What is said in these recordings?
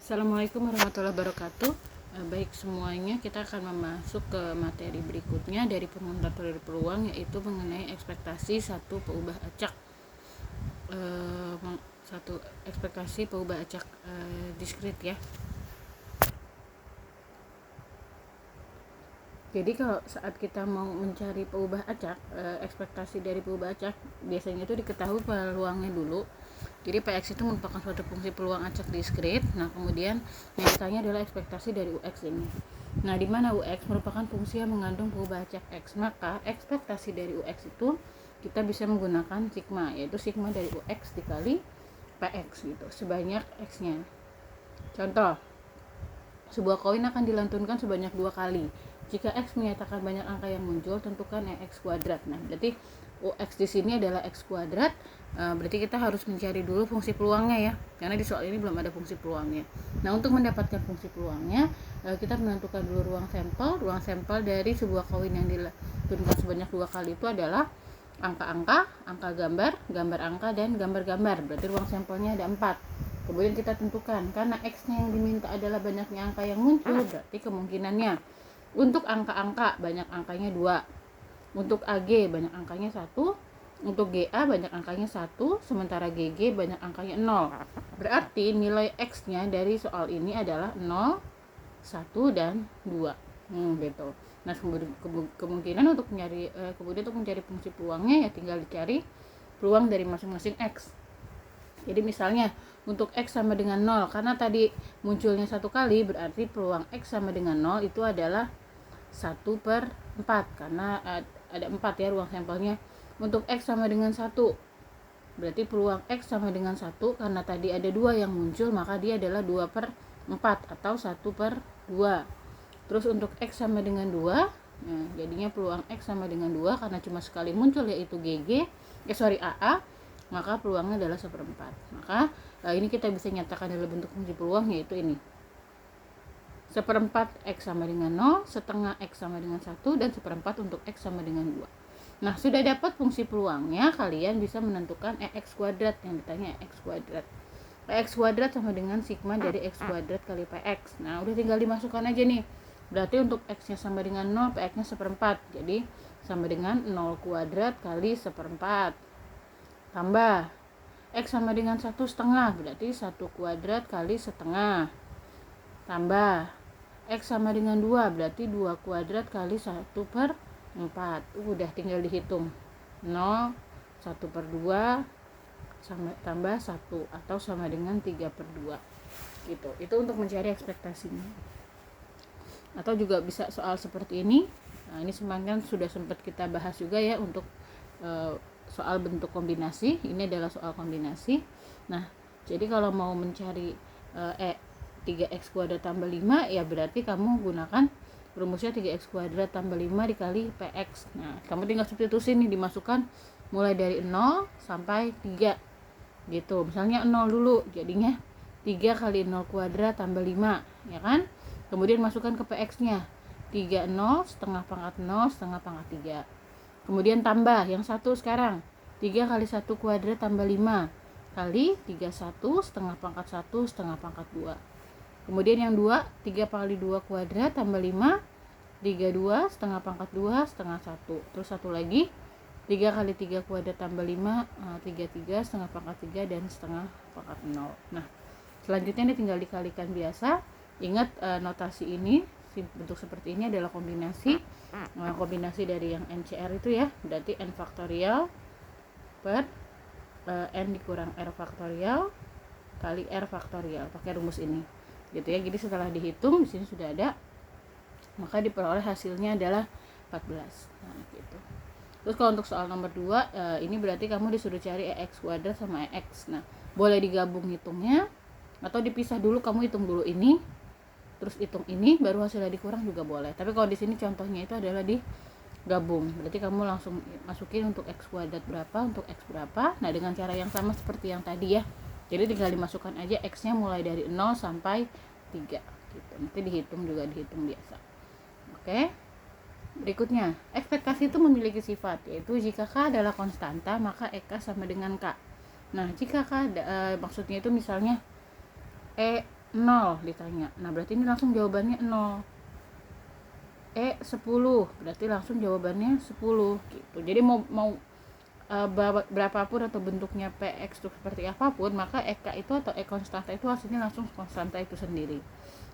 Assalamualaikum warahmatullahi wabarakatuh. Baik semuanya, kita akan masuk ke materi berikutnya dari penguntat dari peluang, yaitu mengenai ekspektasi satu peubah acak. Satu ekspektasi peubah acak diskrit ya. Jadi kalau saat kita mau mencari peubah acak, ekspektasi dari peubah acak biasanya itu diketahui peluangnya dulu. Jadi Px itu merupakan suatu fungsi peluang acak diskrit. Nah, kemudian yang ditanya adalah ekspektasi dari Ux ini. Nah, di mana Ux merupakan fungsi yang mengandung peubah acak X, maka ekspektasi dari Ux itu kita bisa menggunakan sigma, yaitu sigma dari Ux dikali Px gitu, sebanyak X-nya. Contoh, sebuah koin akan dilantunkan sebanyak 2 kali. Jika X menyatakan banyak angka yang muncul, tentukan X kuadrat. Nah, berarti UX di sini adalah X kuadrat. Berarti kita harus mencari dulu fungsi peluangnya ya, karena di soal ini belum ada fungsi peluangnya. Nah, untuk mendapatkan fungsi peluangnya, kita menentukan dulu ruang sampel. Ruang sampel dari sebuah koin yang dilantunkan sebanyak 2 kali itu adalah angka-angka, angka gambar, gambar angka, dan gambar-gambar. Berarti ruang sampelnya ada 4. Kemudian kita tentukan, karena X-nya yang diminta adalah banyaknya angka yang muncul, berarti kemungkinannya untuk angka-angka banyak angkanya 2, untuk AG banyak angkanya 1, untuk GA banyak angkanya 1, sementara GG banyak angkanya 0. Berarti nilai X-nya dari soal ini adalah 0, 1, dan 2. Gitu. Nah, kemungkinan untuk mencari fungsi peluangnya ya tinggal dicari peluang dari masing-masing X. Jadi misalnya untuk X sama dengan 0, karena tadi munculnya 1 kali, berarti peluang X sama dengan 0 itu adalah 1/4, karena ada 4 ya ruang sampelnya. Untuk X sama dengan 1, berarti peluang X sama dengan 1, karena tadi ada 2 yang muncul, maka dia adalah 2/4 atau 1/2. Terus untuk X sama dengan 2, nah jadinya peluang X sama dengan 2, karena cuma sekali muncul yaitu AA, maka peluangnya adalah 1/4. Maka ini kita bisa nyatakan dalam bentuk fungsi peluang, yaitu ini 1/4 X sama dengan 0, setengah X sama dengan 1, dan 1/4 untuk X sama dengan 2. Nah, sudah dapat fungsi peluangnya, kalian bisa menentukan EX kuadrat. Yang ditanya EX kuadrat. EX kuadrat sama dengan sigma dari X kuadrat kali PX. Nah, udah tinggal dimasukkan aja nih. Berarti untuk X nya sama dengan 0, PX nya 1/4. Jadi sama dengan 0 kuadrat kali 1/4. Tambah X sama dengan 1/2, berarti 1 kuadrat kali setengah. Tambah X sama dengan 2, berarti 2 kuadrat kali 1/4. Udah tinggal dihitung. 0, 1/2 sama tambah 1, atau sama dengan 3/2 gitu. Itu untuk mencari ekspektasinya. Atau juga bisa soal seperti ini. Nah, ini sebenarnya sudah sempat kita bahas juga ya untuk soal bentuk kombinasi. Ini adalah soal kombinasi. Nah, jadi kalau mau mencari 3x kuadrat tambah 5, ya berarti kamu gunakan rumusnya 3x kuadrat tambah 5 dikali px. Nah, kamu tinggal substitusi nih, dimasukkan mulai dari 0 sampai 3 gitu. Misalnya 0 dulu, jadinya 3 kali 0 kuadrat tambah 5, ya kan? Kemudian masukkan ke px nya 3, 0, setengah pangkat 0, setengah pangkat 3. Kemudian tambah yang 1 sekarang, 3 kali 1 kuadrat tambah 5 kali 31, setengah pangkat 1, setengah pangkat 2. Kemudian yang 2, 3 kali 2 kuadrat tambah 5, 32, setengah pangkat 2, setengah 1. Terus satu lagi, 3 kali 3 kuadrat tambah 5, 33, setengah pangkat 3, dan setengah pangkat 0. Nah, selanjutnya ini tinggal dikalikan biasa. Ingat notasi ini, bentuk seperti ini adalah kombinasi. Kombinasi dari yang NCR itu ya, berarti N faktorial per N dikurang R faktorial kali R faktorial, pakai rumus ini gitu ya. Jadi setelah dihitung di sini sudah ada, maka diperoleh hasilnya adalah 14. Nah, gitu. Terus kalau untuk soal nomor 2, ini berarti kamu disuruh cari EX kuadrat sama EX. Nah, boleh digabung hitungnya atau dipisah dulu, kamu hitung dulu ini terus hitung ini, baru hasilnya dikurang juga boleh. Tapi kalau di sini contohnya itu adalah digabung. Berarti kamu langsung masukin untuk X kuadrat berapa, untuk X berapa. Nah, dengan cara yang sama seperti yang tadi ya. Jadi tinggal dimasukkan aja X-nya mulai dari 0 sampai 3 gitu. Nanti dihitung biasa. Oke. Berikutnya, ekspektasi itu memiliki sifat, yaitu jika K adalah konstanta, maka EK sama dengan K. Nah, jika K maksudnya itu misalnya E 0 ditanya. Nah, berarti ini langsung jawabannya 0. 10, berarti langsung jawabannya 10 gitu. Jadi mau berapapun atau bentuknya PX itu seperti apapun, maka EK itu atau E konstanta itu hasilnya langsung konstanta itu sendiri.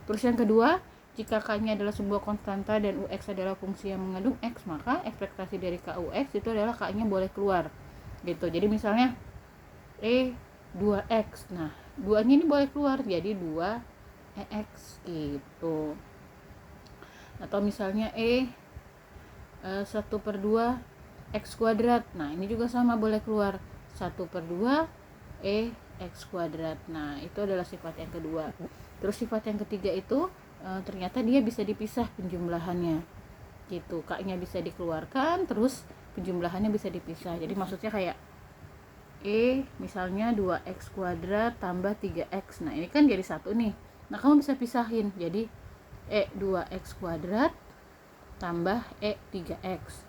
Terus yang kedua, jika K-nya adalah sebuah konstanta dan UX adalah fungsi yang mengandung X, maka ekspektasi dari KUX itu adalah K-nya boleh keluar gitu. Jadi misalnya 2X, nah 2-nya ini boleh keluar jadi 2EX gitu. Atau misalnya 1/2 X kuadrat, nah ini juga sama boleh keluar 1/2 X kuadrat. Nah itu adalah sifat yang kedua. Terus sifat yang ketiga itu ternyata dia bisa dipisah penjumlahannya gitu. K-nya bisa dikeluarkan, terus penjumlahannya bisa dipisah. Jadi maksudnya kayak misalnya 2X kuadrat tambah 3X, nah ini kan jadi satu nih. Nah kamu bisa pisahin jadi 2X kuadrat tambah 3X.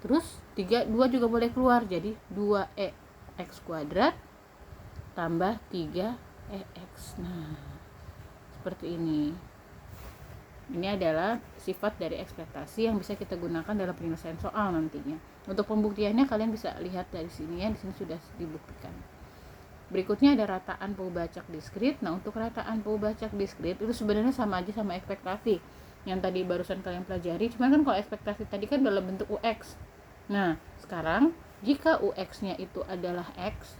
Terus 2 juga boleh keluar jadi 2X kuadrat tambah 3EX. Nah seperti ini. Ini adalah sifat dari ekspektasi yang bisa kita gunakan dalam penyelesaian soal nantinya. Untuk pembuktiannya kalian bisa lihat dari sini ya, di sini sudah dibuktikan. Berikutnya ada rataan Paubacac diskrit. Nah, untuk rataan Paubacac diskrit itu sebenarnya sama aja sama ekspektasi yang tadi barusan kalian pelajari. Cuman kan kalau ekspektasi tadi kan dalam bentuk UX. Nah, sekarang jika UX-nya itu adalah X,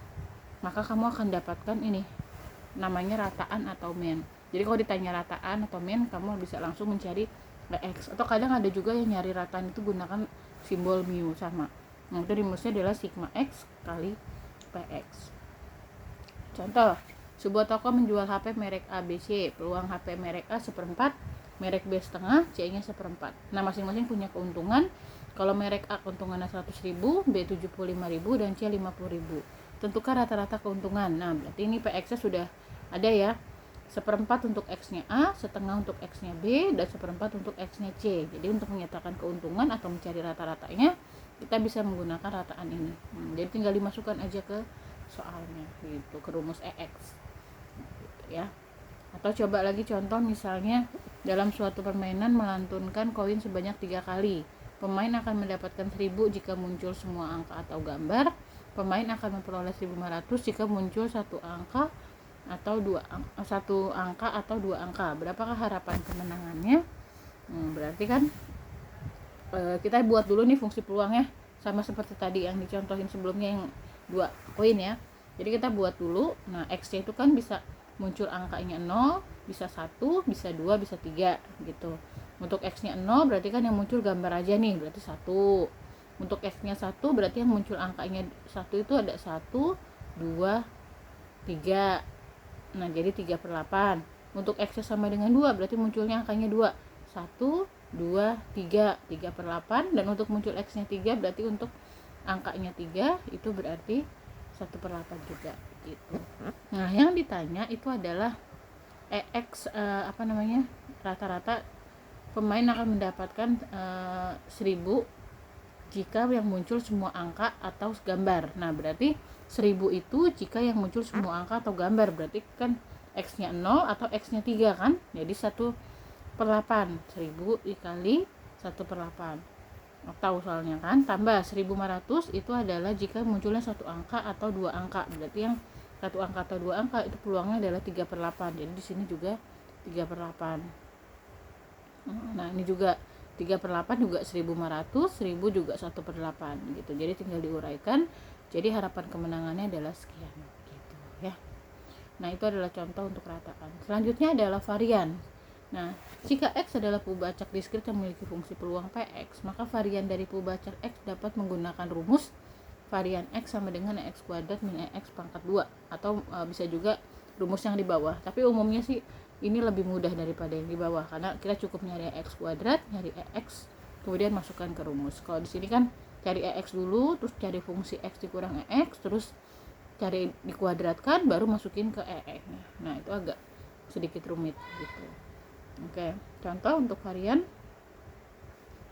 maka kamu akan dapatkan ini namanya rataan atau mean. Jadi kalau ditanya rataan atau mean, kamu bisa langsung mencari X. Atau kadang ada juga yang nyari rataan itu gunakan simbol mu sama. Nah, itu rumusnya adalah sigma X kali PX. Contoh, sebuah toko menjual HP merek ABC, peluang HP merek A 1/4, merek B setengah, C-nya 1/4. Nah, masing-masing punya keuntungan. Kalau merek A keuntungannya 100.000, B 75.000, dan C 50.000. Tentukan rata-rata keuntungan. Nah, berarti ini PX-nya sudah ada ya. 1/4 untuk X-nya A, setengah untuk X-nya B, dan 1/4 untuk X-nya C. Jadi untuk menyatakan keuntungan atau mencari rata-ratanya, kita bisa menggunakan rataan ini. Jadi tinggal dimasukkan aja ke soalnya gitu, ke rumus EX gitu ya. Atau coba lagi contoh, misalnya dalam suatu permainan melantunkan koin sebanyak 3 kali. Pemain akan mendapatkan 1000 jika muncul semua angka atau gambar. Pemain akan memperoleh 1500 jika muncul satu angka atau dua angka. Berapakah harapan kemenangannya? Berarti kan kita buat dulu nih fungsi peluangnya sama seperti tadi yang dicontohin sebelumnya yang 2 koin ya. Jadi kita buat dulu. Nah, X-nya itu kan bisa muncul angkanya 0, bisa 1, bisa 2, bisa 3 gitu. Untuk X-nya 0 berarti kan yang muncul gambar aja nih, berarti 1. Untuk X-nya 1 berarti yang muncul angkanya 1 itu ada 1, 2, 3. Nah, jadi 3/8. Untuk X-nya sama dengan 2 berarti munculnya angkanya 2. 1, 2, 3. 3/8. Dan untuk muncul X-nya 3 berarti untuk angkanya 3 itu berarti 1/8 juga gitu. Nah, yang ditanya itu adalah EX rata-rata pemain akan mendapatkan 1000 jika yang muncul semua angka atau gambar. Nah, berarti 1000 itu jika yang muncul semua angka atau gambar, berarti kan X-nya 0 atau X-nya 3 kan. Jadi 1/8. 1000 dikali 1/8. Tahu soalnya kan. Tambah 1500 itu adalah jika munculnya satu angka atau dua angka. Berarti yang satu angka atau dua angka itu peluangnya adalah 3/8. Jadi di sini juga 3/8. Nah, ini juga 3/8 juga 1500, 1000 juga 1/8 gitu. Jadi tinggal diuraikan. Jadi harapan kemenangannya adalah sekian gitu ya. Nah, itu adalah contoh untuk rataan. Selanjutnya adalah varian. Nah, jika X adalah Paubacac diskrit yang memiliki fungsi peluang PX, maka varian dari Paubacac X dapat menggunakan rumus varian X sama dengan X kuadrat min EX pangkat 2, atau bisa juga rumus yang di bawah. Tapi umumnya sih ini lebih mudah daripada yang di bawah karena kita cukup nyari X kuadrat, nyari EX, kemudian masukkan ke rumus. Kalau di sini kan cari EX dulu, terus cari fungsi X dikurang EX, terus cari dikuadratkan, baru masukin ke EX-nya. Nah, itu agak sedikit rumit gitu. Oke, contoh untuk varian.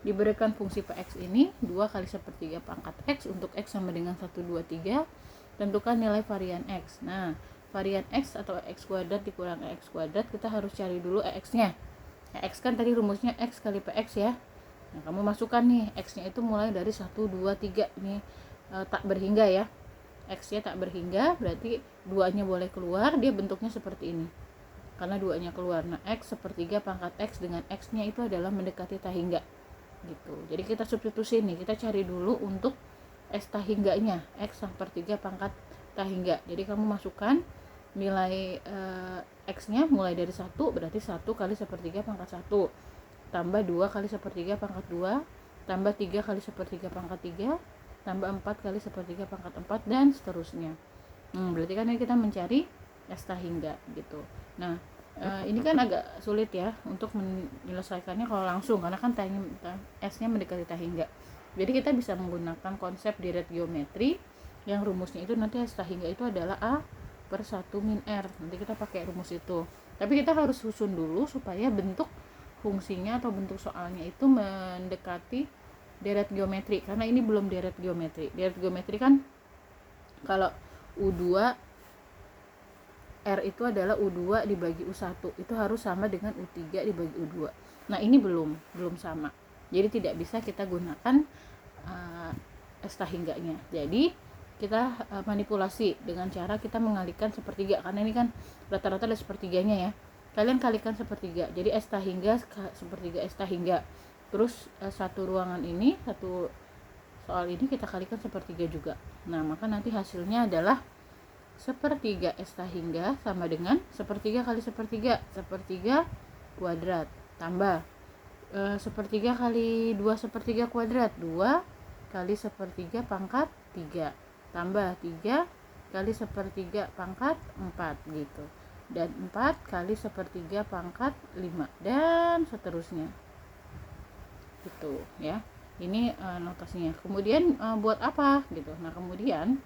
Diberikan fungsi PX ini 2 kali 1/3 pangkat X untuk X sama dengan 1, 2, 3. Tentukan nilai varian X. Nah, varian X atau X kuadrat dikurang X kuadrat, kita harus cari dulu X nya. X kan tadi rumusnya X kali PX ya. Nah, kamu masukkan nih X nya itu mulai dari 1, 2, 3. Ini tak berhingga ya. X nya tak berhingga, berarti 2-nya boleh keluar, dia bentuknya seperti ini. Karena 2-nya keluar. Nah, X sepertiga pangkat X dengan X nya itu adalah mendekati tak hingga. Gitu. Jadi kita substitusi nih, kita cari dulu untuk S tak hingganya, X sepertiga pangkat tak hingga. Jadi kamu masukkan nilai X nya mulai dari 1, berarti 1 kali sepertiga pangkat 1 tambah 2 kali sepertiga pangkat 2 tambah 3 kali sepertiga pangkat 3 tambah 4 kali sepertiga pangkat 4 dan seterusnya. Berarti kan ini kita mencari S tak hingga gitu. Nah, ini kan agak sulit ya untuk menyelesaikannya kalau langsung, karena kan S nya mendekati tak hingga. Jadi kita bisa menggunakan konsep direct geometri yang rumusnya itu nanti S tak hingga itu adalah A per 1 min R. Nanti kita pakai rumus itu. Tapi kita harus susun dulu supaya bentuk fungsinya atau bentuk soalnya itu mendekati deret geometri. Karena ini belum deret geometri. Deret geometri kan kalau U2 R itu adalah U2 dibagi U1. Itu harus sama dengan U3 dibagi U2. Nah, ini belum sama. Jadi tidak bisa kita gunakan S tak hingganya. Jadi kita manipulasi dengan cara kita mengalihkan sepertiga, karena ini kan rata-rata ada sepertiganya ya. Kalian kalikan sepertiga, jadi S tak hingga sepertiga S tak hingga. Terus satu ruangan ini, satu soal ini kita kalikan sepertiga juga. Nah, maka nanti hasilnya adalah sepertiga S tak hingga sama dengan sepertiga kali sepertiga kuadrat tambah sepertiga kali 2 sepertiga kuadrat, 2 kali sepertiga pangkat 3 tambah 3 kali sepertiga pangkat 4 gitu, dan 4 kali sepertiga pangkat 5 dan seterusnya gitu ya. Ini notasinya. Kemudian buat apa gitu. Nah, kemudian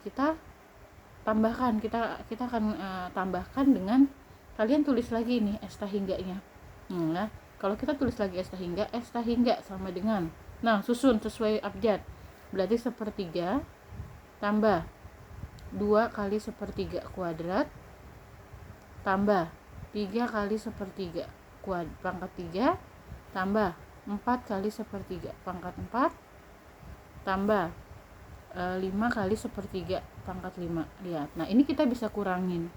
kita tambahkan, kita akan tambahkan dengan kalian tulis lagi nih S tak hingganya. Nah, kalau kita tulis lagi S tak hingga sama dengan, nah susun sesuai abjad, berarti sepertiga tambah 2 kali sepertiga kuadrat tambah 3 kali sepertiga pangkat 3 tambah 4 kali sepertiga pangkat 4 tambah 5 kali sepertiga pangkat 5. Lihat, nah ini kita bisa kuranginnya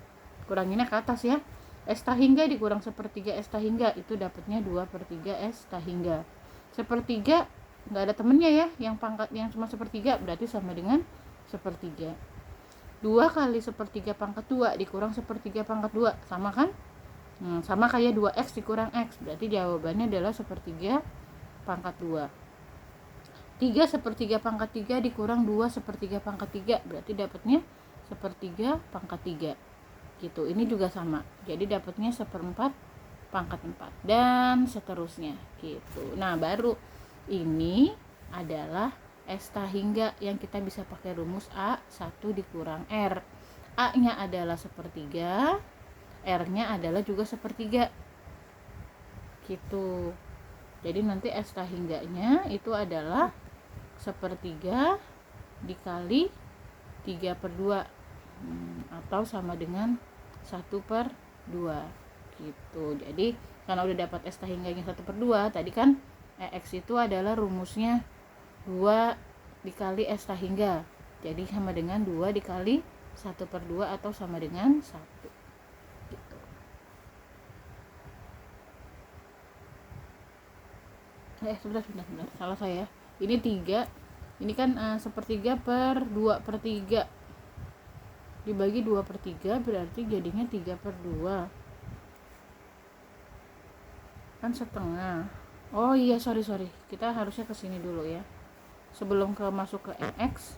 ke atas ya. S tak hingga dikurang sepertiga S tak hingga itu dapatnya 2/3 S tak hingga. Sepertiga nggak ada temennya ya, yang pangkat yang cuma sepertiga, berarti sama dengan sepertiga. 2 kali sepertiga pangkat 2 dikurang sepertiga pangkat 2 sama kan? Sama kayak 2x dikurang x, berarti jawabannya adalah sepertiga pangkat 2. 3 sepertiga pangkat 3 dikurang 2 sepertiga pangkat 3, berarti dapatnya sepertiga pangkat 3 gitu. Ini juga sama, jadi dapatnya 1/4 pangkat 4 dan seterusnya gitu. Nah, baru ini adalah S tak hingga yang kita bisa pakai rumus A1 dikurang R. A nya adalah sepertiga, R nya adalah juga sepertiga gitu. Jadi nanti S tak hingganya itu adalah sepertiga dikali 3/2 atau sama dengan 1/2 gitu. Jadi karena udah dapat S tak hingganya 1/2, tadi kan X itu adalah rumusnya 2 dikali S tak hingga, jadi sama dengan 2 dikali 1/2 atau sama dengan 1 gitu. Sebentar, salah saya. Ini 3, ini kan sepertiga per 2/3 dibagi 2/3 berarti jadinya 3/2 kan setengah. Oh iya, sorry, kita harusnya kesini dulu ya. Sebelum masuk ke MX,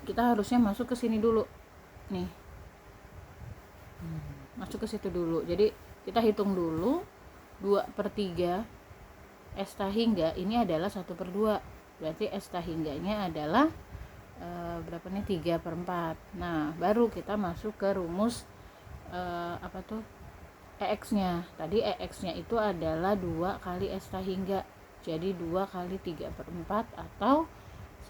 kita harusnya masuk ke sini dulu nih, masuk ke situ dulu. Jadi kita hitung dulu 2/3 S tak hingga ini adalah 1/2, berarti S tak hingganya adalah berapa nih, 3/4. Nah, baru kita masuk ke rumus apa tuh, EX nya. Tadi EX nya itu adalah 2 kali S tak hingga, jadi 2 kali 3/4 atau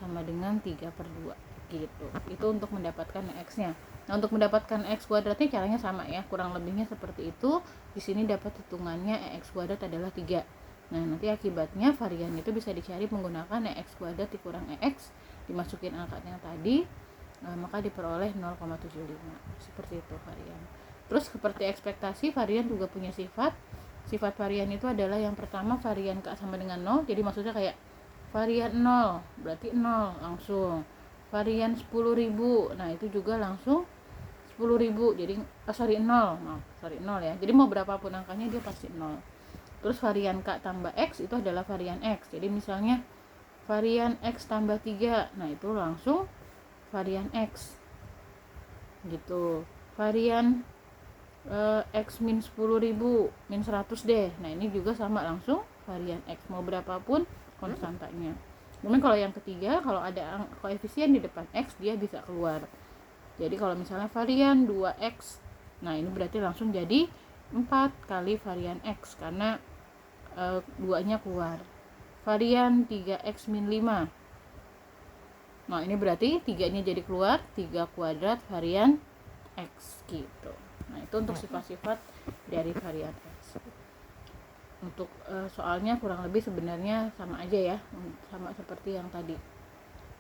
sama dengan 3/2 gitu. Itu untuk mendapatkan X nya. Nah, untuk mendapatkan X kuadratnya caranya sama ya, kurang lebihnya seperti itu. Di sini dapat hitungannya X kuadrat adalah 3. Nah, nanti akibatnya varian itu bisa dicari menggunakan X kuadrat dikurang X, dimasukin angkanya tadi, maka diperoleh 0,75. Seperti itu varian. Terus seperti ekspektasi, varian juga punya sifat. Sifat varian itu adalah yang pertama varian K sama dengan 0. Jadi maksudnya kayak varian 0 berarti 0 langsung. Varian 10.000, nah itu juga langsung 10.000. Jadi 0 ya. Jadi mau berapapun angkanya dia pasti 0. Terus varian K tambah X itu adalah varian X. Jadi misalnya varian X tambah 3, nah itu langsung varian X gitu. Varian X min 10.000 min 100 deh, nah ini juga sama langsung varian X, mau berapapun konstantanya. Kemudian kalau yang ketiga, kalau ada koefisien di depan X dia bisa keluar. Jadi kalau misalnya varian 2X, nah ini berarti langsung jadi 4 kali varian X karena 2-nya keluar. Varian 3X min 5, nah ini berarti 3-nya jadi keluar, 3 kuadrat varian X gitu. Nah itu untuk sifat-sifat dari varian X. Untuk soalnya kurang lebih sebenarnya sama aja ya, sama seperti yang tadi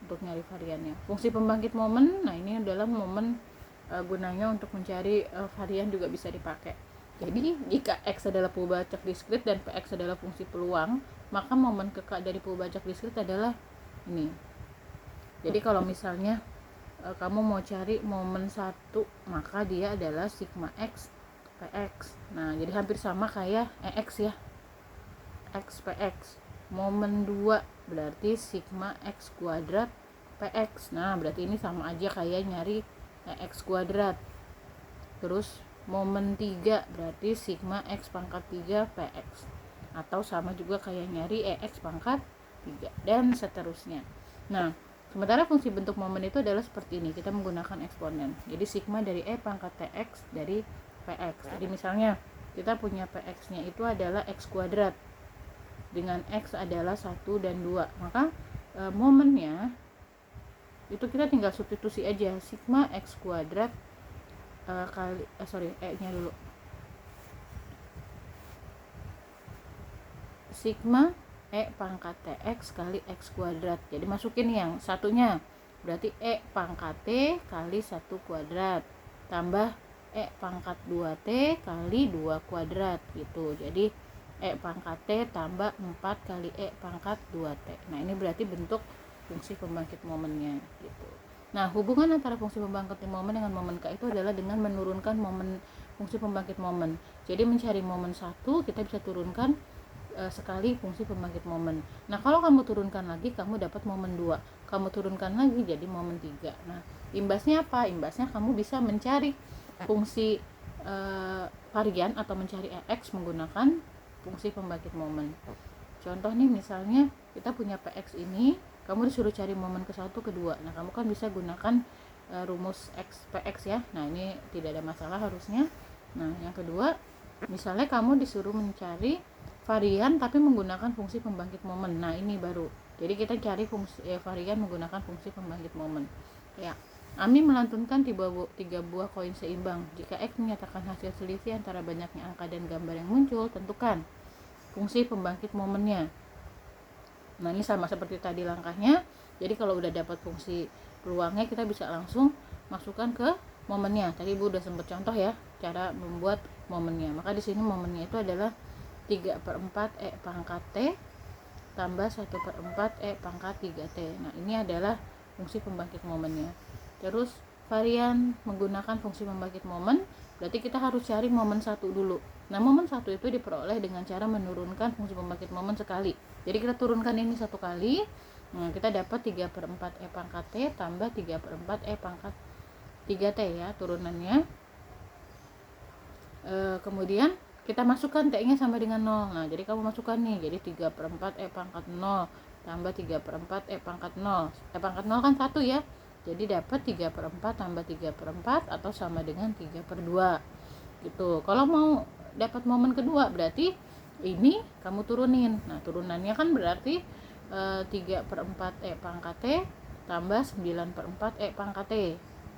untuk nyari variannya. Fungsi pembangkit momen, nah ini adalah momen gunanya untuk mencari varian juga bisa dipakai. Jadi jika X adalah perubahan diskrit dan Px adalah fungsi peluang, maka momen kekal dari perubahan diskrit adalah ini. Jadi kalau misalnya kamu mau cari momen 1, maka dia adalah sigma X Px. Nah jadi hampir sama kayak X ya, X Px. Momen 2 berarti sigma X kuadrat Px. Nah berarti ini sama aja kayak nyari X kuadrat. Terus momen 3 berarti sigma X pangkat 3 Px, atau sama juga kayak nyari X pangkat 3 dan seterusnya. Nah sementara fungsi bentuk momen itu adalah seperti ini, kita menggunakan eksponen. Jadi sigma dari E pangkat Tx dari Px. Jadi misalnya kita punya Px nya itu adalah X kuadrat dengan X adalah 1 dan 2, maka momennya itu kita tinggal substitusi aja, sigma X kuadrat kali E nya dulu, sigma E pangkat Tx kali X kuadrat. Jadi masukin yang satunya, berarti E pangkat T kali 1 kuadrat tambah E pangkat 2T kali 2 kuadrat gitu. Jadi E pangkat T tambah 4 kali E pangkat 2T. Nah ini berarti bentuk fungsi pembangkit momennya gitu. Nah hubungan antara fungsi pembangkit momen dengan momen K itu adalah dengan menurunkan momen fungsi pembangkit momen. Jadi mencari momen 1 kita bisa turunkan sekali fungsi pembangkit momen. Nah kalau kamu turunkan lagi kamu dapat momen 2, kamu turunkan lagi jadi momen 3. Nah imbasnya apa? Imbasnya kamu bisa mencari fungsi varian atau mencari X menggunakan fungsi pembangkit momen. Contoh nih misalnya kita punya Px ini, kamu disuruh cari momen ke-1 ke-2. Nah kamu kan bisa gunakan rumus X Px ya. Nah ini tidak ada masalah harusnya. Nah yang kedua, misalnya kamu disuruh mencari varian tapi menggunakan fungsi pembangkit momen. Nah ini baru, jadi kita cari fungsi varian menggunakan fungsi pembangkit momen ya. Ami melantunkan 3 buah koin seimbang. Jika X menyatakan hasil selisih antara banyaknya angka dan gambar yang muncul, tentukan fungsi pembangkit momennya. Nah ini sama seperti tadi langkahnya. Jadi kalau udah dapat fungsi peluangnya, kita bisa langsung masukkan ke momennya. Tadi Bu udah sempat contoh ya cara membuat momennya. Maka di sini momennya itu adalah 3/4 E pangkat T tambah 1/4 E pangkat 3T. Nah ini adalah fungsi pembangkit momennya. Terus varian menggunakan fungsi pembangkit momen, berarti kita harus cari momen 1 dulu. Nah momen 1 itu diperoleh dengan cara menurunkan fungsi pembangkit momen sekali. Jadi kita turunkan ini 1 kali. Nah kita dapat 3/4 E pangkat T tambah 3/4 E pangkat 3T ya turunannya. Kemudian kita masukkan T-nya sama dengan 0. Nah, jadi kamu masukkan nih. Jadi 3/4 E pangkat 0 tambah 3/4 E pangkat 0. E pangkat 0 kan 1 ya. Jadi dapat 3/4 tambah 3/4 atau sama dengan 3/2. Gitu. Kalau mau dapat momen kedua berarti ini kamu turunin. Nah, turunannya kan berarti 3/4 E pangkat T tambah 9/4 E pangkat T.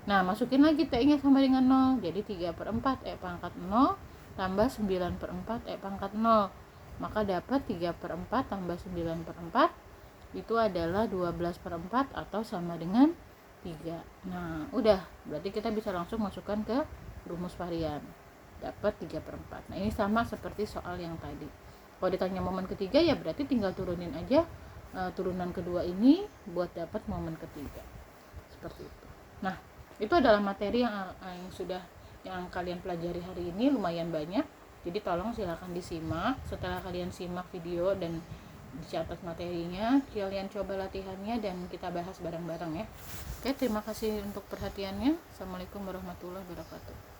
Nah, masukin lagi T-nya sama dengan 0. Jadi 3/4 E pangkat 0 tambah 9/4 E pangkat 0. Maka dapat 3/4 tambah 9/4 itu adalah 12/4 atau sama dengan 3. Nah, udah. Berarti kita bisa langsung masukkan ke rumus varian. Dapat 3/4. Nah, ini sama seperti soal yang tadi. Kalau ditanya momen ketiga ya berarti tinggal turunin aja turunan kedua ini buat dapat momen ketiga. Seperti itu. Nah, itu adalah materi yang kalian pelajari hari ini, lumayan banyak. Jadi tolong silakan disimak. Setelah kalian simak video dan dicatat materinya, kalian coba latihannya dan kita bahas bareng-bareng ya. Oke, terima kasih untuk perhatiannya. Assalamualaikum warahmatullahi wabarakatuh.